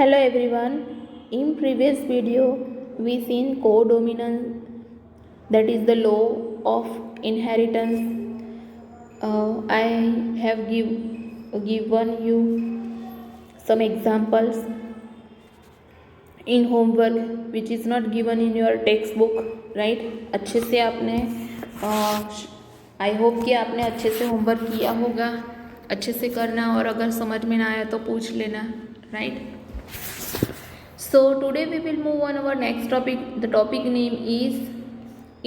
Hello everyone. In previous video we seen codominance, that is the law of inheritance. I have given you some examples in homework which is not given in your textbook, right? अच्छे से आपने I hope कि आपने अच्छे से homework किया होगा, अच्छे से करना, और अगर समझ में ना आया तो पूछ लेना, right? So today we will move on our next topic. The topic name is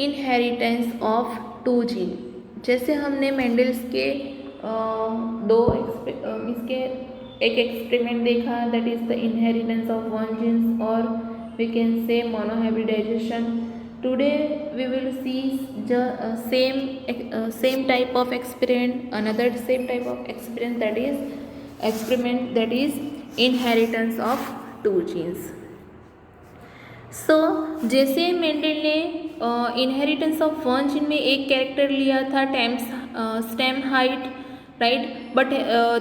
inheritance of two gene. जैसे हमने मेंडल्स के इसके एक एक्सपेरिमेंट देखा, that is the inheritance of one genes, और we can say monohybridization. Today we will see same type of experiment, another same type of experiment that is inheritance of two genes. So जैसे Mendel ने inheritance of one gene में एक character लिया था, stem height, right, but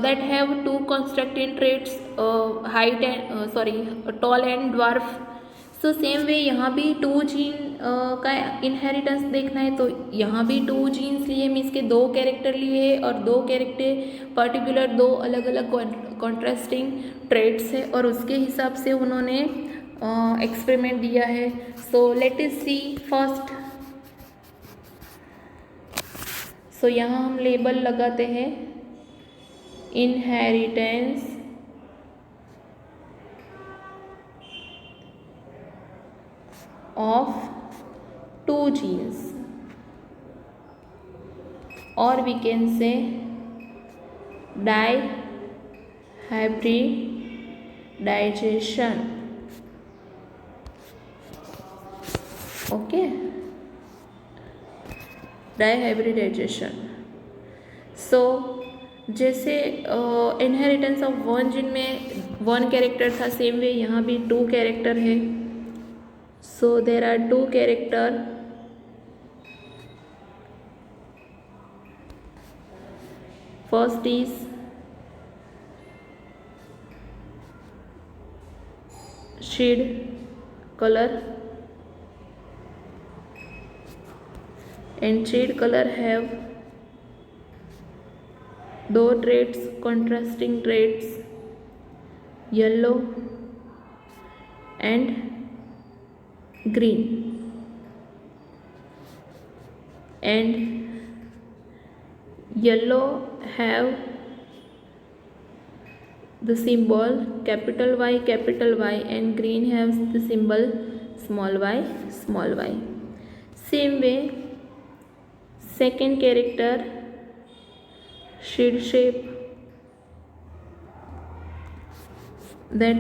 that have two constructed traits, height and tall and dwarf. So same way यहाँ भी to gene का inheritance देखना है, तो यहाँ भी टू जीन्स लिए, मीन्स के दो कैरेक्टर लिए और दो कैरेक्टर पर्टिकुलर, दो अलग अलग कॉन्ट्रास्टिंग ट्रेट्स है, और उसके हिसाब से उन्होंने एक्सपेरिमेंट दिया है. सो लेट अस सी फर्स्ट. सो यहाँ हम लेबल लगाते हैं inheritance of two genes, or we can say dihybridization. Okay, dihybridization. So जैसे इनहेरिटेंस ऑफ वन जीन में वन कैरेक्टर था, सेम वे यहाँ भी टू कैरेक्टर है. So there are two character. First is shade color, and shade color have दो traits, contrasting traits, yellow and green, and yellow have the symbol capital Y, and green has the symbol small y. Same way second character shade shape, that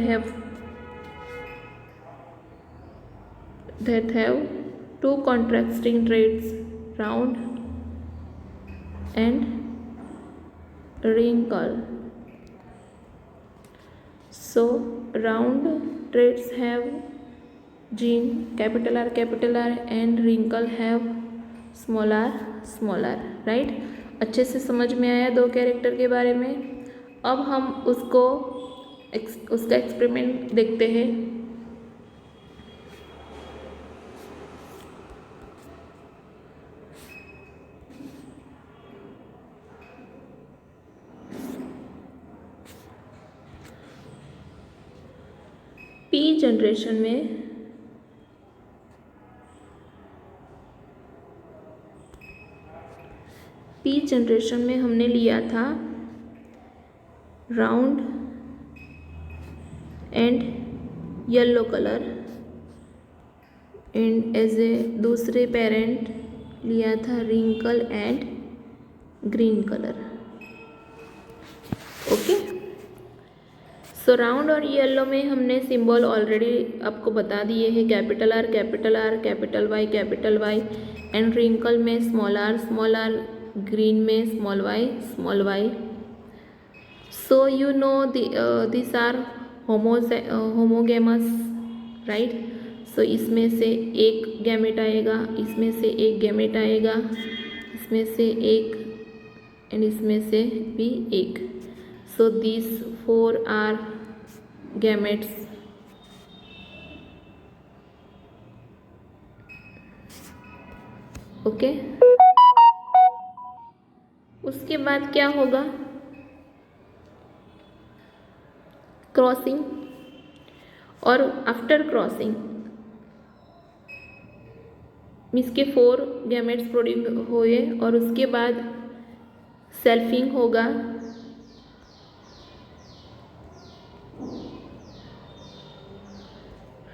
have two contrasting traits, round and wrinkle. So round traits have gene capital R, and wrinkle have small r, right? अच्छे से समझ में आया दो character के बारे में. अब हम उसका एक्सपेरिमेंट देखते हैं. पी जनरेशन में हमने लिया था round and yellow colour, and as a दूसरे पेरेंट लिया था wrinkle and green colour. Okay, so round और येलो में हमने सिंबल ऑलरेडी आपको बता दिए हैं, capital R, capital Y, and wrinkle में स्मॉल आर, ग्रीन में small Y. So you know this are homogamous, right? सो इसमें से एक गैमेट आएगा, इसमें से एक गैमेट आएगा, इसमें से एक, एंड इसमें से भी एक. So these four are gametes. Okay, उसके बाद क्या होगा, क्रॉसिंग, और आफ्टर क्रॉसिंग मीन्स के 4 गैमेट्स प्रोड्यूस हुए और उसके बाद सेल्फिंग होगा,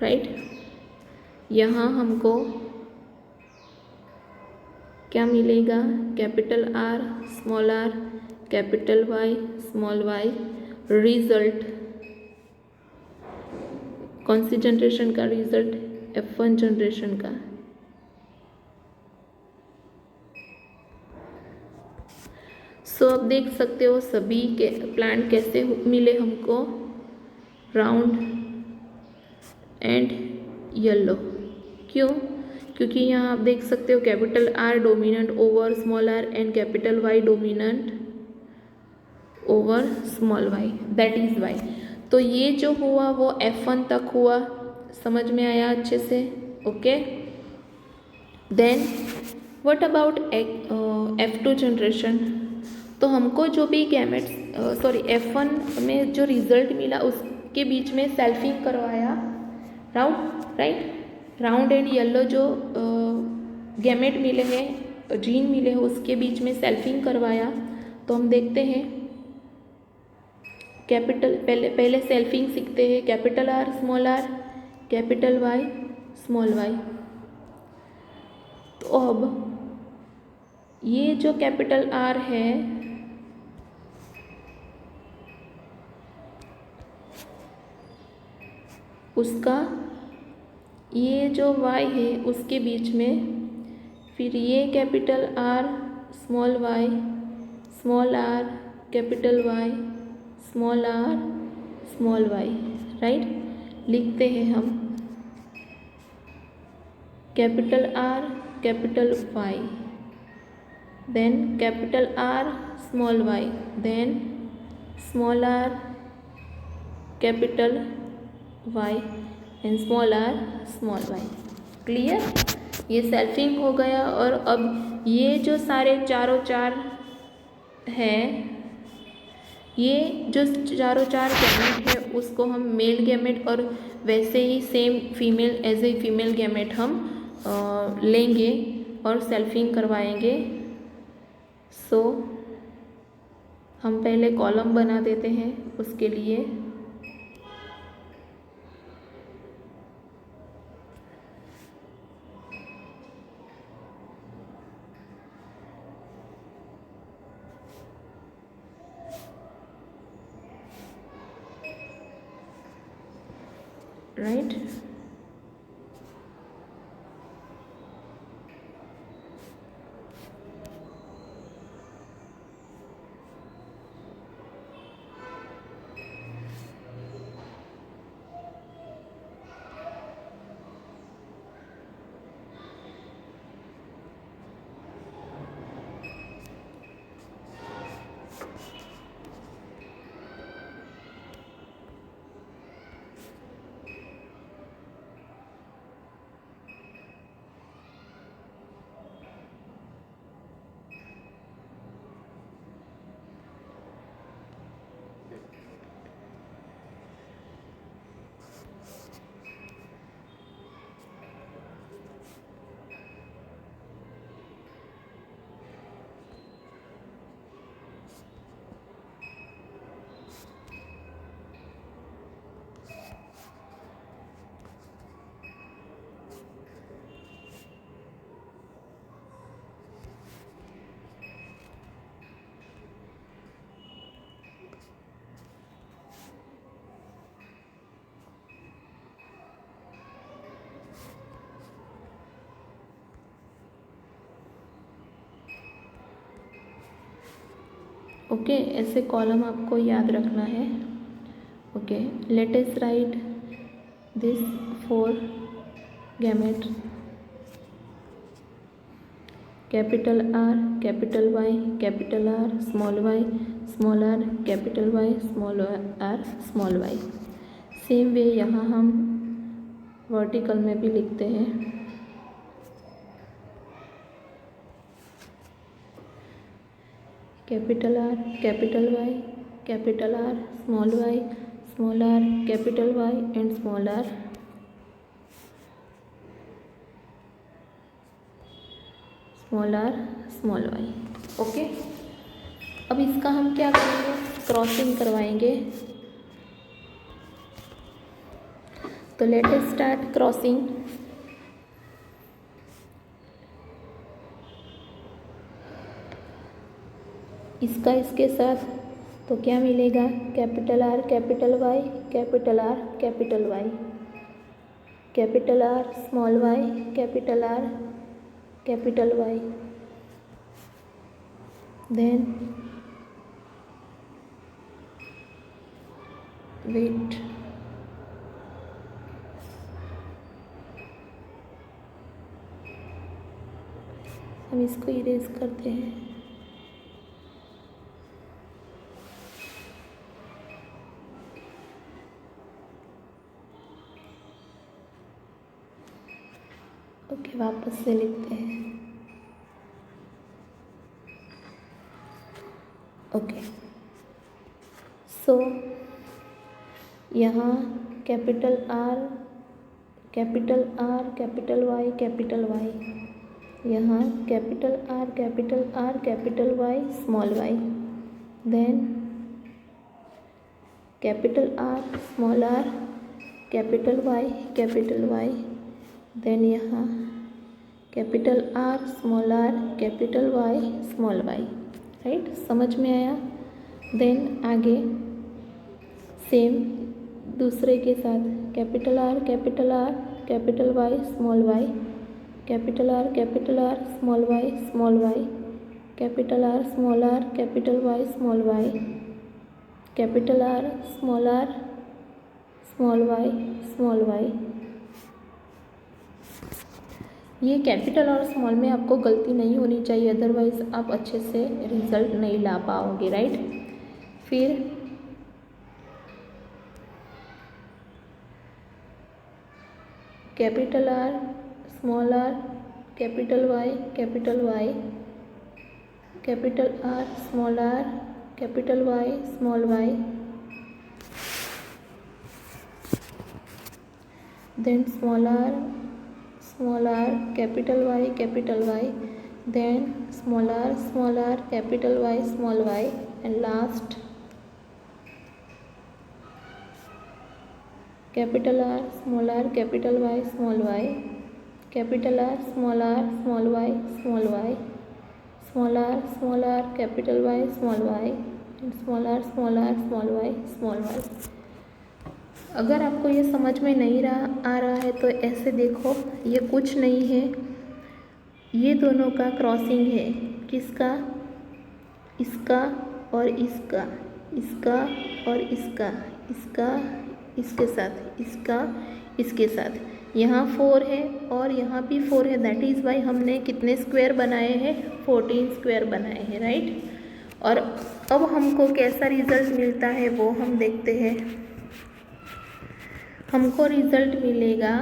राइट। यहाँ हमको क्या मिलेगा, capital R small r capital Y small y, result कौन सी जनरेशन का रिजल्ट, F1 जनरेशन का। सो अब देख सकते हो सभी के प्लांट कैसे मिले हमको, राउंड एंड येलो। क्यों, क्योंकि यहाँ आप देख सकते हो capital R dominant over small r and capital Y dominant over small y, that is y। तो ये जो हुआ वो F1 तक हुआ, समझ में आया अच्छे से। Okay, then what about F2 generation. तो हमको जो भी गैमेट्स F1 में जो रिजल्ट मिला उसके बीच में सेल्फिंग करवाया, राउंड एंड येलो जो गैमेट मिले हैं, जीन मिले हैं, उसके बीच में सेल्फिंग करवाया। तो हम देखते हैं कैपिटल, पहले सेल्फिंग सीखते हैं, capital R small r capital Y small y। तो अब ये जो कैपिटल R है उसका ये जो y है उसके बीच में, फिर ये capital R small y small r capital Y small r small y, right. लिखते हैं हम capital R capital Y, then capital R small y, then small r capital y and small r small y। Clear, ये selfing हो गया। और अब ये जो सारे चारों चार हैं, ये जो चारों चार गैमेट है उसको हम मेल गैमेट और वैसे ही same female as a female gamete हम लेंगे और सेल्फिंग करवाएंगे। सो हम पहले कॉलम बना देते हैं उसके लिए। राइट, ओके, ऐसे कॉलम आपको याद रखना है। Okay, let us write this 4 gamete, capital R capital Y capital R small r capital Y small r small y। Same way यहाँ हम वर्टिकल में भी लिखते हैं। Capital R, capital Y, capital R, small Y, small R, capital Y and small R, small R, small Y. Okay, अब इसका हम क्या करेंगे, क्रॉसिंग करवाएंगे। तो लेट अस स्टार्ट क्रॉसिंग। इसका इसके साथ तो क्या मिलेगा, capital R, capital Y, capital R, capital Y, capital R, small Y, capital R, capital Y, then wait, हम इसको इरेज करते हैं। ओके, वापस से लिखते हैं। ओके, सो यहाँ capital R, capital R, capital Y, capital Y, यहाँ capital R, capital R, capital Y, small Y, then capital R, small R, capital Y, then यहाँ capital R, small R, capital Y, small Y. Right, समझ में आया। Then आगे same दूसरे के साथ capital R, capital R, capital Y, small Y, capital R, small Y, capital R, small R, capital Y, small Y, capital R, small R, small Y, small Y. ये capital और small में आपको गलती नहीं होनी चाहिए, अदरवाइज आप अच्छे से रिजल्ट नहीं ला पाओगे। राइट, फिर capital R, small R, capital Y, capital Y, capital R, small R, capital Y, small Y, then small R, capital Y, then small R, capital Y, small Y, and last capital R, small R, capital Y, small Y, capital R, small Y, small Y, small R, capital Y, small Y, and small R, small Y, small Y. अगर आपको ये समझ में नहीं आ रहा है तो ऐसे देखो, ये कुछ नहीं है, ये दोनों का क्रॉसिंग है। किसका, इसका और इसका, इसका और इसका, इसका इसके साथ, इसका इसके साथ। यहाँ 4 है और यहाँ भी 4 है, दैट इज़ वाई हमने कितने स्क्वायर बनाए हैं, 14 स्क्वायर बनाए हैं। राइट, और अब हमको कैसा रिजल्ट मिलता है वो हम देखते हैं। हमको रिजल्ट मिलेगा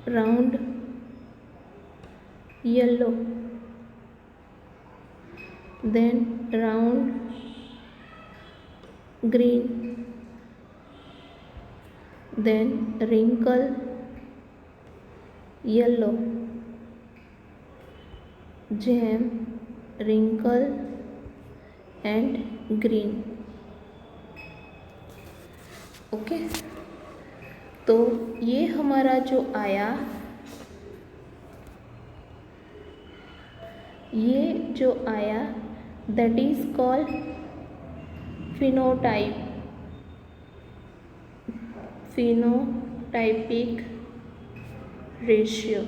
round yellow, then round green, then wrinkle yellow, jam wrinkle and green। Okay, तो ये हमारा जो आया, that is called phenotypic ratio.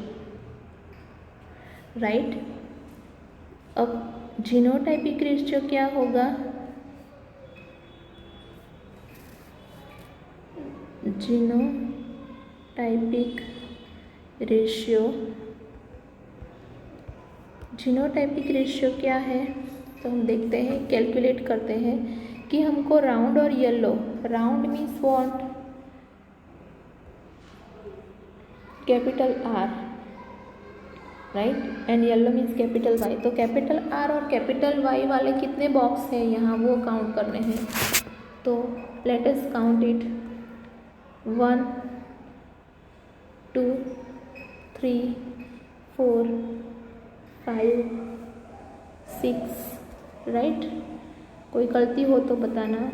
Right, अब जीनोटाइपिक रेशियो क्या होगा, जीनोटाइपिक रेशियो जीनोटाइपिक रेशियो क्या है, तो हम देखते हैं, कैलकुलेट करते हैं कि हमको राउंड और yellow, round means what, capital R, right, and yellow means capital Y. तो कैपिटल आर और कैपिटल वाई वाले कितने बॉक्स हैं यहाँ, वो काउंट करने हैं। तो let us count it, 1 2 3 4 5 6, right, कोई गलती हो तो बताना,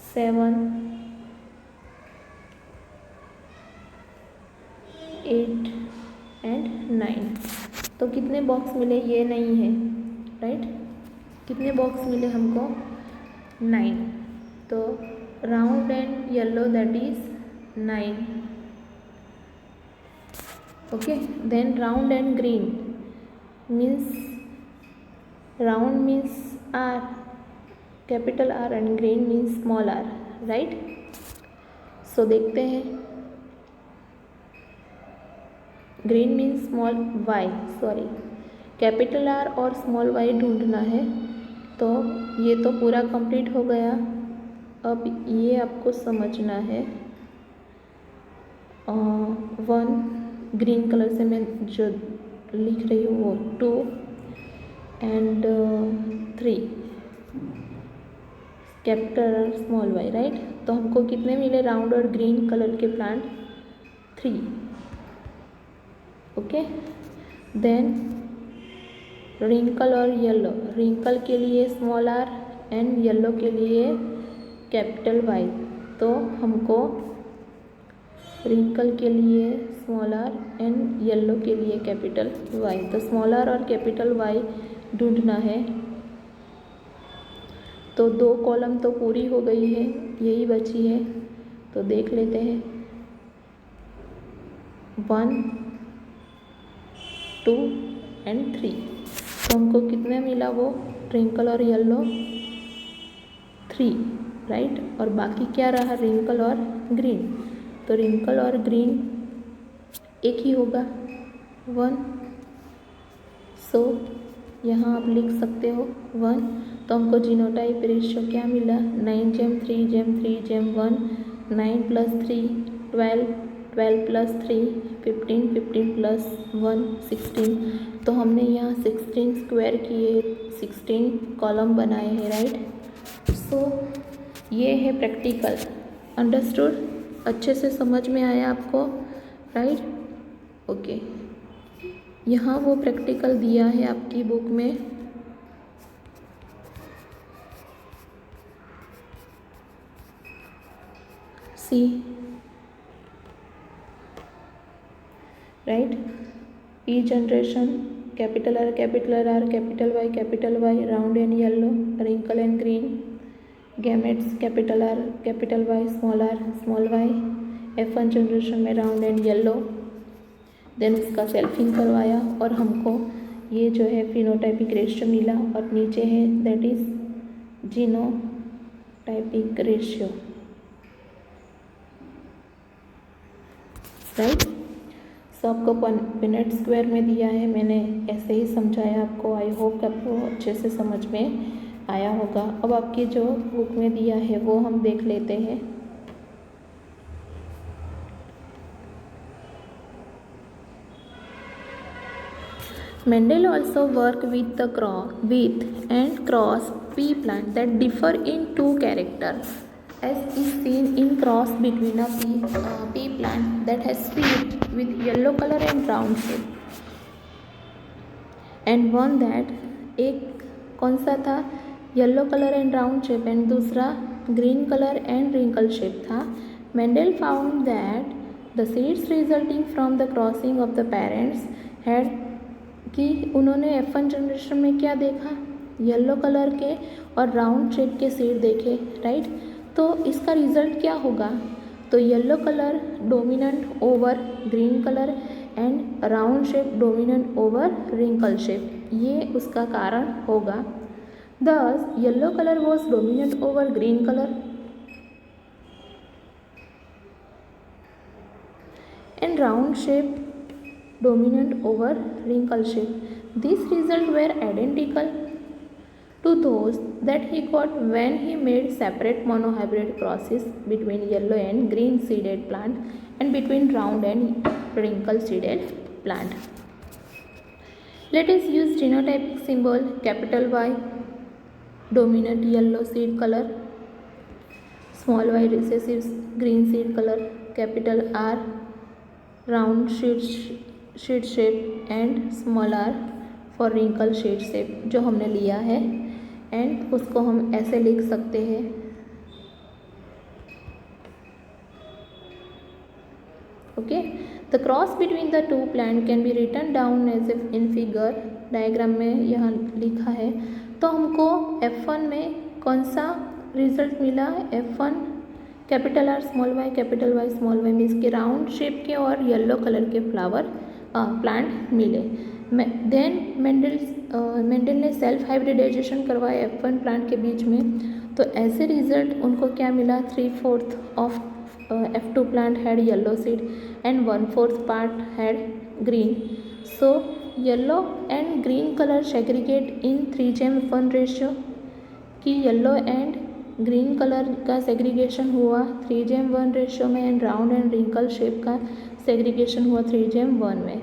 7 8 एंड 9। तो कितने बॉक्स मिले, ये नहीं है, राइट, कितने बॉक्स मिले हमको, 9। तो round and yellow that is 9, okay. Then round and green means, round means R, capital R, and green means small R, right. So देखते हैं, green means small Y, sorry, capital R और small Y ढूंढना है। तो ये तो पूरा complete हो गया। अब ये आपको समझना है, 1 ग्रीन कलर से मैं जो लिख रही हूँ वो 2 and 3, capital R small Y, right. तो हमको कितने मिले राउंड और ग्रीन कलर के प्लांट, 3, ओके। देन रिंकल और येलो, रिंकल के लिए स्मॉल आर एंड येलो के लिए कैपिटल वाई। तो हमको रिंकल के लिए स्मॉल आर एंड येलो के लिए कैपिटल वाई, तो स्मॉल आर और कैपिटल वाई ढूंढना है। तो 2 कॉलम तो पूरी हो गई है, यही बची है, तो देख लेते हैं, 1 2 एंड 3। तो हमको कितने मिला वो, रिंकल और येलो 3, राइट, और बाकी क्या रहा, रिंकल और ग्रीन। तो रिंकल और ग्रीन एक ही होगा, 1। सो यहाँ आप लिख सकते हो 1। तो हमको जीनोटाइप रेशियो क्या मिला, 9:3:3:1, 9 + 3 12, 12 + 3 15, 15 + 1 16। तो हमने यहाँ 16 स्क्वायर किए, 16 कॉलम बनाए हैं, राइट। सो ये है प्रैक्टिकल, अंडरस्टूड, अच्छे से समझ में आया आपको, राइट, ओके। यहाँ वो प्रैक्टिकल दिया है आपकी बुक में, C, right, E generation, capital R, capital R, capital Y, round and yellow, wrinkle and green, gametes, capital R, capital Y, small Y, F1 generation में राउंड एंड येलो। देन उसका selfing करवाया और हमको ये जो है phenotypic ratio मिला, और नीचे है that is genotypic ratio, right. So आपको पनेट स्क्वायर में दिया है, मैंने ऐसे ही समझाया आपको, आई होप आपको अच्छे से समझ में आया होगा। अब आपकी जो बुक में दिया है वो हम देख लेते हैं। Mendel also worked with and cross pea plant that differ in 2 characters, as is seen in cross between a pea plant that has seed with yellow color and round shape, and one that, एक कौन सा था, yellow colour and round shape, and दूसरा green colour and wrinkle shape था। Mendel found that the seeds resulting from the crossing of the parents had, कि उन्होंने F1 generation में क्या देखा, येलो कलर के और राउंड शेप के सीड देखे, राइट। तो इसका रिजल्ट क्या होगा, तो yellow colour dominant over green colour and round shape dominant over wrinkle shape, ये उसका कारण होगा। Thus yellow color was dominant over green color and round shape dominant over wrinkle shape. These results were identical to those that he got when he made separate monohybrid crosses between yellow and green seeded plant and between round and wrinkle seeded plant. Let us use genotypic symbol capital Y, dominant yellow seed color, small y recessive green seed color, capital R round sheet shape and small r for wrinkle sheet shape जो हमने लिया है, and उसको हम ऐसे लिख सकते हैं, okay. The cross between the two plant can be written down as if in figure. Diagram में यहाँ लिखा है. तो हमको F1 में कौन सा रिजल्ट मिला? F1 capital R small y capital Y small y means के राउंड शेप के और येलो कलर के फ्लावर प्लांट मिले. देन मेंडल ने सेल्फ हाइब्रिडाइजेशन करवाया F1 प्लांट के बीच में. तो एज ए रिजल्ट उनको क्या मिला? 3/4 of F2 plant had yellow seed and 1/4 part had green. So yellow and green color segregate in 3:1 ratio. कि येलो एंड ग्रीन कलर का सेग्रीगेशन हुआ 3:1 रेशियो में and round and wrinkle shape का segregation हुआ 3:1 में.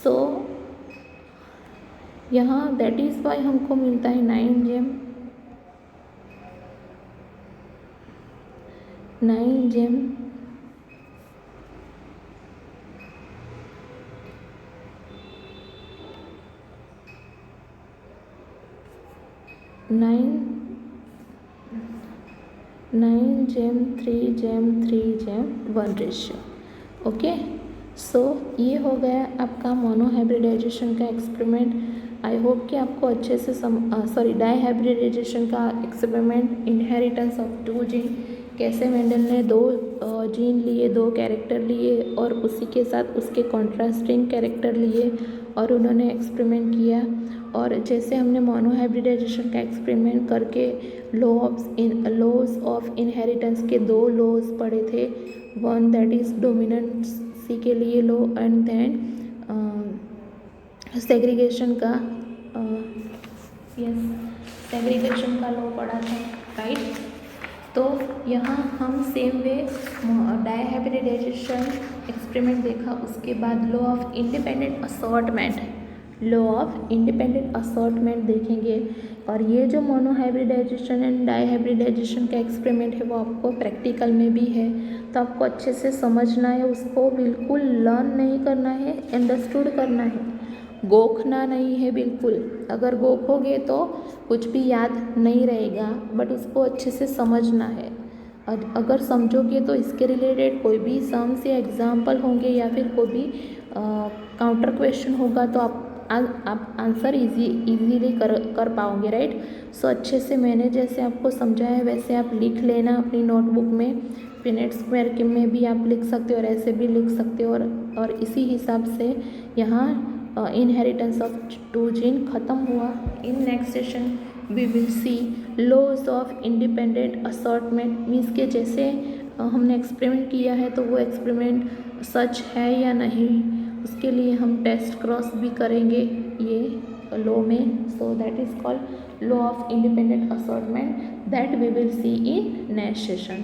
सो यहाँ दैट इज़ वाई हमको मिलता है 9 जेम 3:1 रेशियो. ओके. सो ये हो गया आपका मोनोहाइब्रिडाइजेशन का एक्सपेरिमेंट. आई होप कि आपको अच्छे से डाई हाइब्रिडाइजेशन का एक्सपेरिमेंट, इनहेरिटेंस ऑफ 2 जीन, कैसे मेंडल ने 2 जीन लिए, 2 कैरेक्टर लिए और उसी के साथ उसके कॉन्ट्रास्टिंग कैरेक्टर लिए और उन्होंने एक्सपेरिमेंट किया. और जैसे हमने मोनोहाइब्रिडाइजेशन का एक्सपेरिमेंट करके लॉज ऑफ इनहेरिटेंस के 2 लॉज पढ़े थे. वन दैट इज़ डोमिनेंसी के लिए लॉ एंड देन सेग्रीगेशन का सेग्रीगेशन का लॉ पढ़ा था, राइट. तो यहाँ हम same way dihybridisation experiment देखा. उसके बाद लॉ ऑफ इंडिपेंडेंट असॉर्टमेंट देखेंगे. और ये जो मोनोहाइब्रिडाइजेशन एंड डाई हाइब्रिडाइजेशन का एक्सपेरिमेंट है वो आपको प्रैक्टिकल में भी है, तो आपको अच्छे से समझना है. उसको बिल्कुल लर्न नहीं करना है, अंडरस्टूड करना है, गोखना नहीं है बिल्कुल. अगर गोखोगे तो कुछ भी याद नहीं रहेगा, बट उसको अच्छे से समझना है. अगर समझोगे तो इसके रिलेटेड कोई भी सम्स या एग्जाम्पल होंगे या फिर कोई भी काउंटर क्वेश्चन होगा तो आप आंसर इजीली कर पाओगे, राइट. सो अच्छे से मैंने जैसे आपको समझाया है वैसे आप लिख लेना अपनी नोटबुक में. पिनेट स्क्वायर के में भी आप लिख सकते हो और ऐसे भी लिख सकते हो. और इसी हिसाब से यहाँ इनहेरिटेंस ऑफ 2 जीन ख़त्म हुआ. In next session we will see laws of independent assortment. Means के जैसे हमने एक्सपेरिमेंट किया है तो वो एक्सपेरिमेंट सच है या नहीं, उसके लिए हम टेस्ट क्रॉस भी करेंगे ये लॉ में. So that is called law of independent assortment that we will see in next session.